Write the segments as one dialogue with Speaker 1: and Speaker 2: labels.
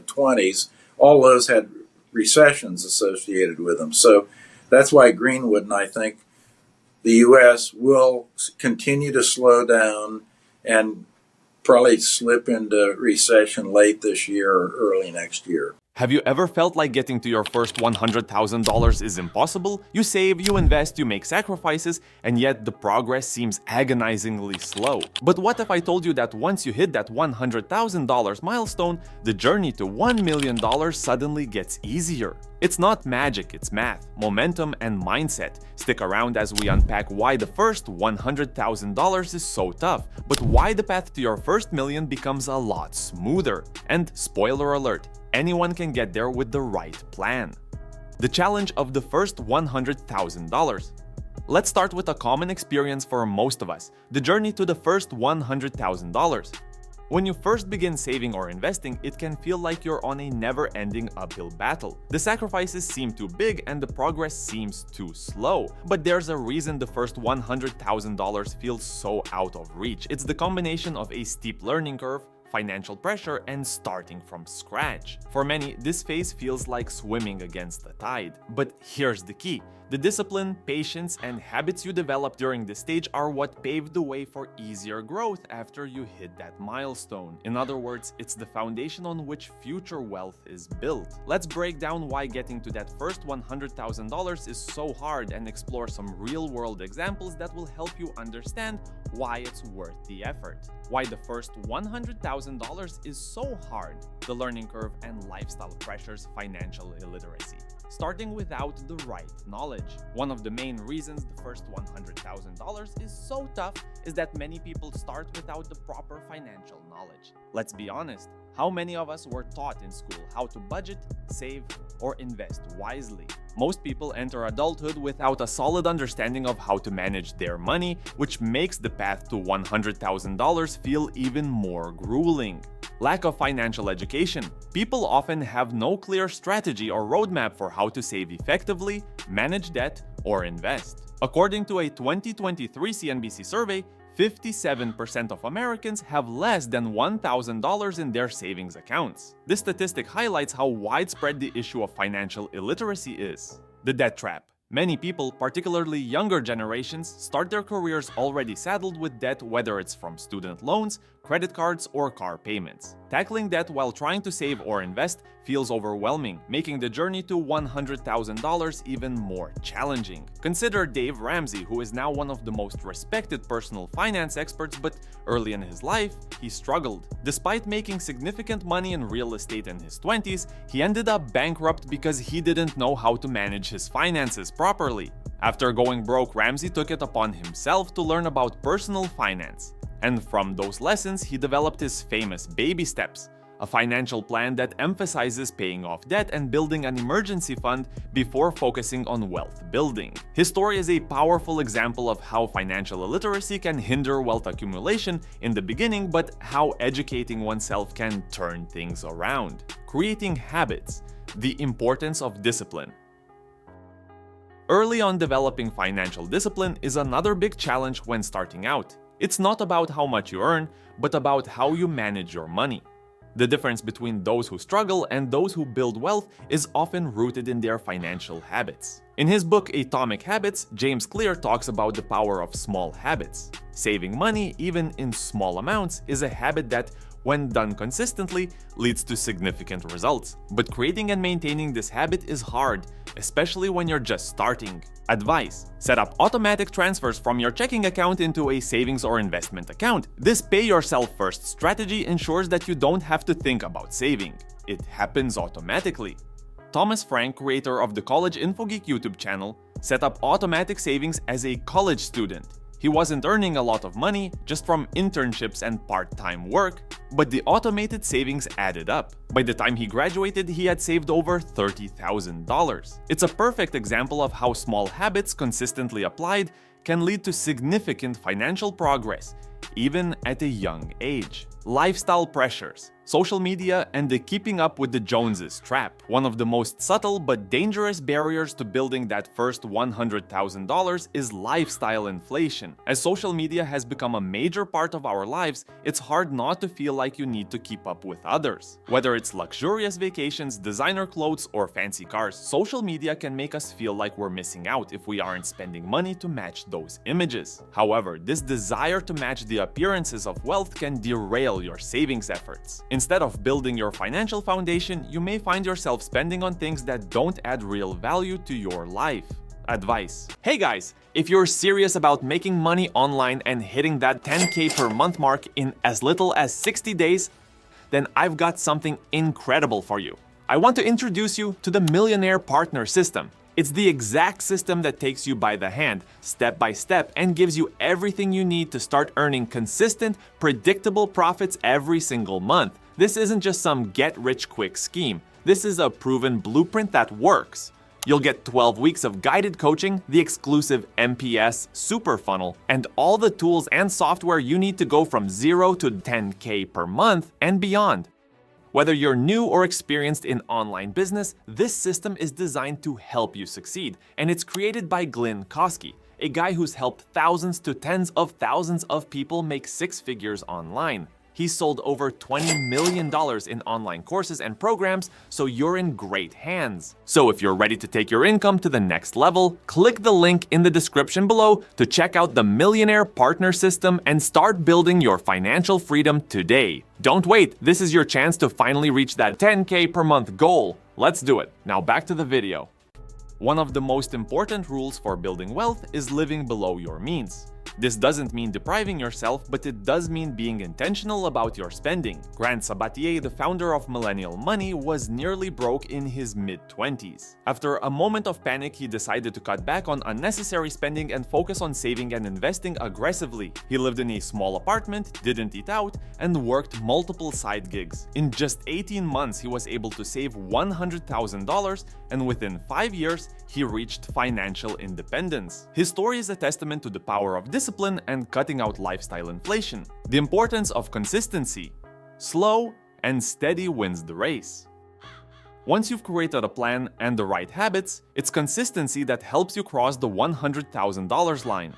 Speaker 1: 20s, all those had recessions associated with them. So that's why Greenwood and I think the U.S. will continue to slow down and probably slip into recession late this year or early next year.
Speaker 2: Have you ever felt like getting to your first $100,000 is impossible? You save, you invest, you make sacrifices, and yet the progress seems agonizingly slow. But what if I told you that once you hit that $100,000 milestone, the journey to $1 million suddenly gets easier? It's not magic, it's math, momentum, and mindset. Stick around as we unpack why the first $100,000 is so tough, but why the path to your first million becomes a lot smoother. And spoiler alert, anyone can get there with the right plan. The challenge of the first $100,000. Let's start with a common experience for most of us, the journey to the first $100,000. When you first begin saving or investing, it can feel like you're on a never-ending uphill battle. The sacrifices seem too big and the progress seems too slow. But there's a reason the first $100,000 feels so out of reach. It's the combination of a steep learning curve, financial pressure, and starting from scratch. For many, this phase feels like swimming against the tide. But here's the key. The discipline, patience, and habits you develop during this stage are what paved the way for easier growth after you hit that milestone. In other words, it's the foundation on which future wealth is built. Let's break down why getting to that first $100,000 is so hard and explore some real-world examples that will help you understand why it's worth the effort. Why the first $100,000 is so hard, the learning curve and lifestyle pressures, financial illiteracy. Starting without the right knowledge. One of the main reasons the first $100,000 is so tough is that many people start without the proper financial knowledge. Let's be honest, how many of us were taught in school how to budget, save, or invest wisely? Most people enter adulthood without a solid understanding of how to manage their money, which makes the path to $100,000 feel even more grueling. Lack of financial education. People often have no clear strategy or roadmap for how to save effectively, manage debt, or invest. According to a 2023 CNBC survey, 57% of Americans have less than $1,000 in their savings accounts. This statistic highlights how widespread the issue of financial illiteracy is. The debt trap. Many people, particularly younger generations, start their careers already saddled with debt, whether it's from student loans, credit cards, or car payments. Tackling debt while trying to save or invest feels overwhelming, making the journey to $100,000 even more challenging. Consider Dave Ramsey, who is now one of the most respected personal finance experts, but early in his life, he struggled. Despite making significant money in real estate in his 20s, he ended up bankrupt because he didn't know how to manage his finances properly. After going broke, Ramsey took it upon himself to learn about personal finance. And from those lessons, he developed his famous baby steps, a financial plan that emphasizes paying off debt and building an emergency fund before focusing on wealth building. His story is a powerful example of how financial illiteracy can hinder wealth accumulation in the beginning, but how educating oneself can turn things around. Creating habits. The importance of discipline. Early on, developing financial discipline is another big challenge when starting out. It's not about how much you earn, but about how you manage your money. The difference between those who struggle and those who build wealth is often rooted in their financial habits. In his book Atomic Habits, James Clear talks about the power of small habits. Saving money, even in small amounts, is a habit that, when done consistently, leads to significant results. But creating and maintaining this habit is hard, especially when you're just starting. Advice: set up automatic transfers from your checking account into a savings or investment account. This pay-yourself-first strategy ensures that you don't have to think about saving. It happens automatically. Thomas Frank, creator of the College InfoGeek YouTube channel, set up automatic savings as a college student. He wasn't earning a lot of money just from internships and part-time work, but the automated savings added up. By the time he graduated, he had saved over $30,000. It's a perfect example of how small habits consistently applied can lead to significant financial progress, even at a young age. Lifestyle pressures. social media, and the keeping up with the Joneses trap. One of the most subtle but dangerous barriers to building that first $100,000 is lifestyle inflation. As social media has become a major part of our lives, it's hard not to feel like you need to keep up with others. Whether it's luxurious vacations, designer clothes, or fancy cars, social media can make us feel like we're missing out if we aren't spending money to match those images. However, this desire to match the appearances of wealth can derail your savings efforts. Instead of building your financial foundation, you may find yourself spending on things that don't add real value to your life. Advice. Hey guys, if you're serious about making money online and hitting that 10K per month mark in as little as 60 days, then I've got something incredible for you. I want to introduce you to the Millionaire Partner System. It's the exact system that takes you by the hand, step by step, and gives you everything you need to start earning consistent, predictable profits every single month. This isn't just some get-rich-quick scheme. This is a proven blueprint that works. You'll get 12 weeks of guided coaching, the exclusive MPS Super Funnel, and all the tools and software you need to go from 0 to 10K per month and beyond. Whether you're new or experienced in online business, this system is designed to help you succeed, and it's created by Glenn Kosky, a guy who's helped thousands to tens of thousands of people make six figures online. He's sold over $20 million in online courses and programs, so you're in great hands. So if you're ready to take your income to the next level, click the link in the description below to check out the Millionaire Partner System and start building your financial freedom today. Don't wait, this is your chance to finally reach that 10K per month goal. Let's do it. Now back to the video. One of the most important rules for building wealth is living below your means. This doesn't mean depriving yourself, but it does mean being intentional about your spending. Grant Sabatier, the founder of Millennial Money, was nearly broke in his mid-20s. After a moment of panic, he decided to cut back on unnecessary spending and focus on saving and investing aggressively. He lived in a small apartment, didn't eat out, and worked multiple side gigs. In just 18 months, he was able to save $100,000, and within 5 years, he reached financial independence. His story is a testament to the power of discipline and cutting out lifestyle inflation. The importance of consistency. Slow and steady wins the race. Once you've created a plan and the right habits, it's consistency that helps you cross the $100,000 line.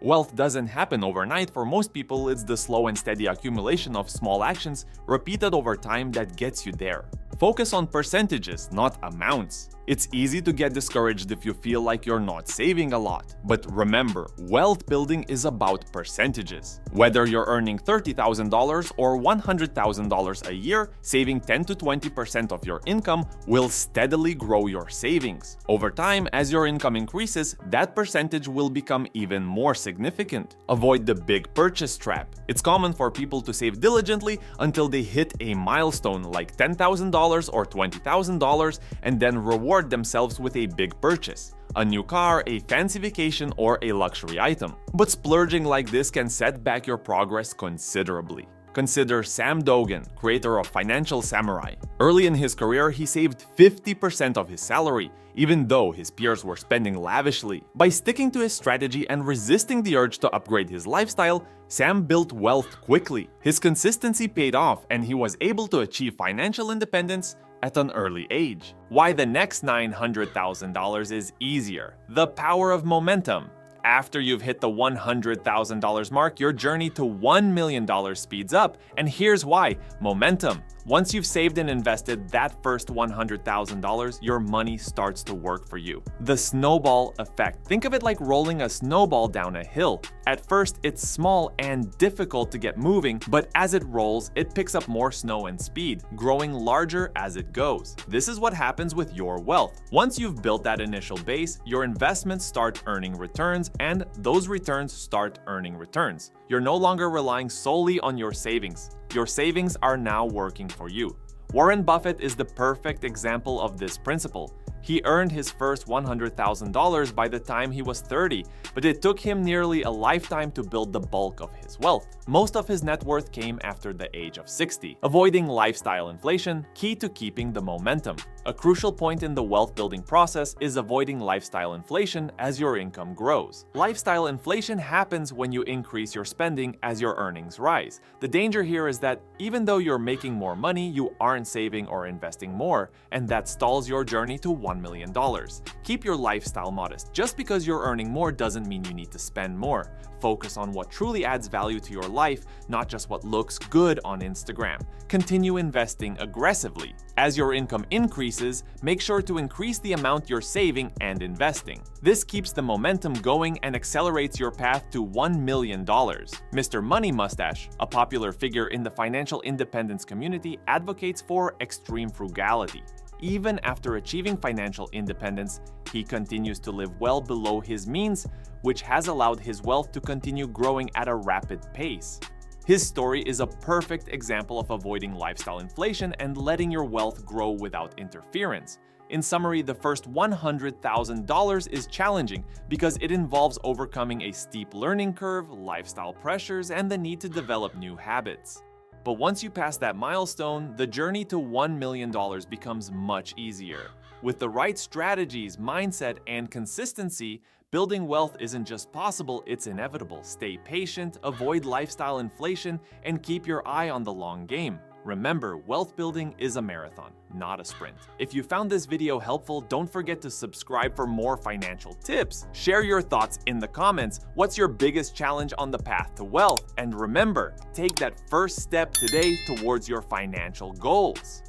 Speaker 2: Wealth doesn't happen overnight. For most people, it's the slow and steady accumulation of small actions repeated over time that gets you there. Focus on percentages, not amounts. It's easy to get discouraged if you feel like you're not saving a lot. But remember, wealth building is about percentages. Whether you're earning $30,000 or $100,000 a year, saving 10 to 20% of your income will steadily grow your savings. Over time, as your income increases, that percentage will become even more significant. Avoid the big purchase trap. It's common for people to save diligently until they hit a milestone like $10,000 or $20,000 and then reward themselves with a big purchase, a new car, a fancy vacation, or a luxury item. But splurging like this can set back your progress considerably. Consider Sam Dogan, creator of Financial Samurai. Early in his career, he saved 50% of his salary, even though his peers were spending lavishly. By sticking to his strategy and resisting the urge to upgrade his lifestyle, Sam built wealth quickly. His consistency paid off, and he was able to achieve financial independence at an early age. Why the next $900,000 is easier. The power of momentum. After you've hit the $100,000 mark, your journey to $1 million speeds up. And here's why. Momentum. Once you've saved and invested that first $100,000, your money starts to work for you. The snowball effect. Think of it like rolling a snowball down a hill. At first, it's small and difficult to get moving, but as it rolls, it picks up more snow and speed, growing larger as it goes. This is what happens with your wealth. Once you've built that initial base, your investments start earning returns, and those returns start earning returns. You're no longer relying solely on your savings. Your savings are now working for you. Warren Buffett is the perfect example of this principle. He earned his first $100,000 by the time he was 30, but it took him nearly a lifetime to build the bulk of his wealth. Most of his net worth came after the age of 60. Avoiding lifestyle inflation, key to keeping the momentum. A crucial point in the wealth building process is avoiding lifestyle inflation as your income grows. Lifestyle inflation happens when you increase your spending as your earnings rise. The danger here is that even though you're making more money, you aren't saving or investing more, and that stalls your journey to $1 million. Keep your lifestyle modest. Just because you're earning more doesn't mean you need to spend more. Focus on what truly adds value to your life, not just what looks good on Instagram. Continue investing aggressively. As your income increases, make sure to increase the amount you're saving and investing. This keeps the momentum going and accelerates your path to $1 million. Mr. Money Mustache, a popular figure in the financial independence community, advocates for extreme frugality. Even after achieving financial independence, he continues to live well below his means, which has allowed his wealth to continue growing at a rapid pace. His story is a perfect example of avoiding lifestyle inflation and letting your wealth grow without interference. In summary, the first $100,000 is challenging because it involves overcoming a steep learning curve, lifestyle pressures, and the need to develop new habits. But once you pass that milestone, the journey to $1 million becomes much easier. With the right strategies, mindset, and consistency, building wealth isn't just possible, it's inevitable. Stay patient, avoid lifestyle inflation, and keep your eye on the long game. Remember, wealth building is a marathon, not a sprint. If you found this video helpful, don't forget to subscribe for more financial tips. Share your thoughts in the comments. What's your biggest challenge on the path to wealth? And remember, take that first step today towards your financial goals.